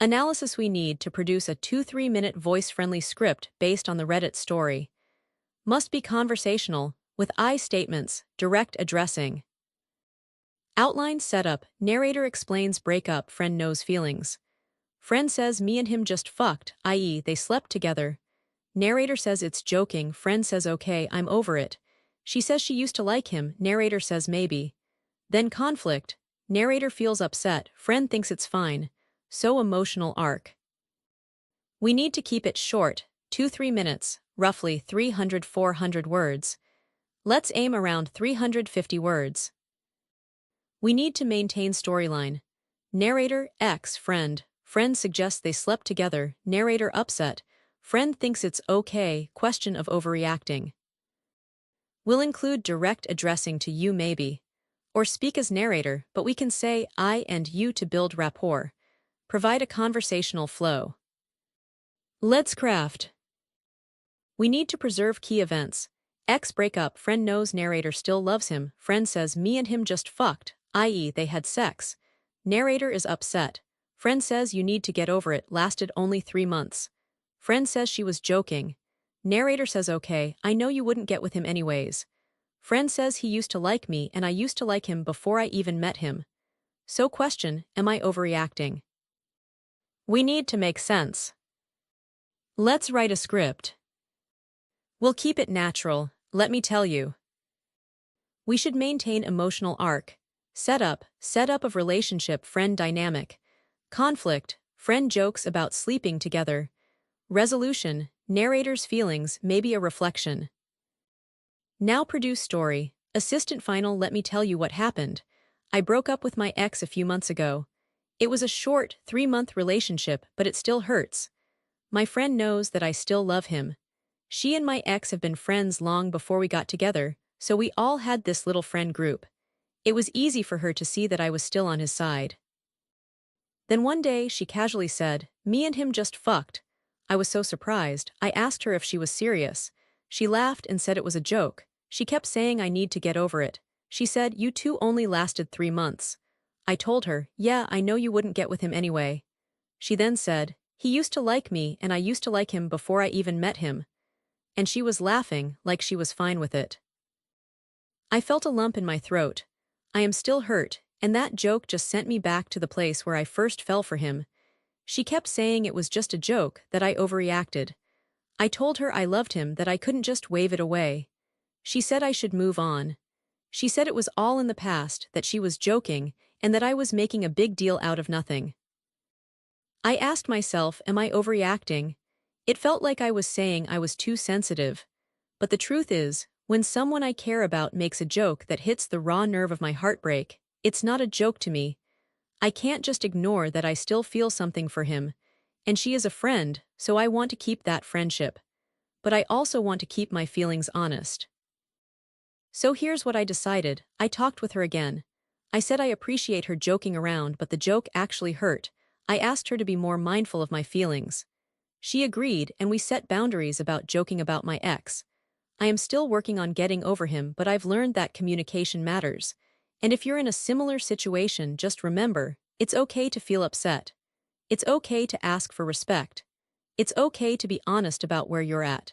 Analysis we need to produce a 2-3 minute voice-friendly script based on the Reddit story. Must be conversational, with I statements, direct addressing. Outline setup, narrator explains breakup, friend knows feelings. Friend says me and him just fucked, i.e. they slept together. Narrator says it's joking, friend says okay, I'm over it. She says she used to like him, narrator says maybe. Then conflict, narrator feels upset, friend thinks it's fine. So emotional arc. We need to keep it short, 2-3 minutes, roughly 300-400 words. Let's aim around 350 words. We need to maintain storyline. Narrator, friend. Friend suggests they slept together, narrator upset. Friend thinks it's okay, question of overreacting. We'll include direct addressing to you maybe. Or speak as narrator, but we can say I and you to build rapport. Provide a conversational flow. Let's craft. We need to preserve key events. Breakup, friend knows narrator still loves him, friend says me and him just fucked, i.e. they had sex. Narrator is upset. Friend says you need to get over it, lasted only 3 months. Friend says she was joking. Narrator says okay, I know you wouldn't get with him anyways. Friend says he used to like me and I used to like him before I even met him. So question, am I overreacting? We need to make sense. Let's write a script. We'll keep it natural, let me tell you. We should maintain emotional arc. Setup of relationship, friend dynamic. Conflict, friend jokes about sleeping together. Resolution, narrator's feelings, maybe a reflection. Now produce story. Assistant final, let me tell you what happened. I broke up with my ex a few months ago. It was a short, 3-month relationship, but it still hurts. My friend knows that I still love him. She and my ex have been friends long before we got together, so we all had this little friend group. It was easy for her to see that I was still on his side. Then one day she casually said, me and him just fucked. I was so surprised, I asked her if she was serious. She laughed and said it was a joke. She kept saying I need to get over it. She said, you two only lasted 3 months. I told her, yeah, I know you wouldn't get with him anyway. She then said, he used to like me and I used to like him before I even met him. And she was laughing, like she was fine with it. I felt a lump in my throat. I am still hurt, and that joke just sent me back to the place where I first fell for him. She kept saying it was just a joke, that I overreacted. I told her I loved him, that I couldn't just wave it away. She said I should move on. She said it was all in the past, that she was joking, and that I was making a big deal out of nothing. I asked myself, am I overreacting? It felt like I was saying I was too sensitive. But the truth is, when someone I care about makes a joke that hits the raw nerve of my heartbreak, it's not a joke to me. I can't just ignore that I still feel something for him. And she is a friend, so I want to keep that friendship. But I also want to keep my feelings honest. So here's what I decided. I talked with her again. I said I appreciate her joking around, but the joke actually hurt. I asked her to be more mindful of my feelings. She agreed, and we set boundaries about joking about my ex. I am still working on getting over him, but I've learned that communication matters. And if you're in a similar situation, just remember, it's okay to feel upset. It's okay to ask for respect. It's okay to be honest about where you're at.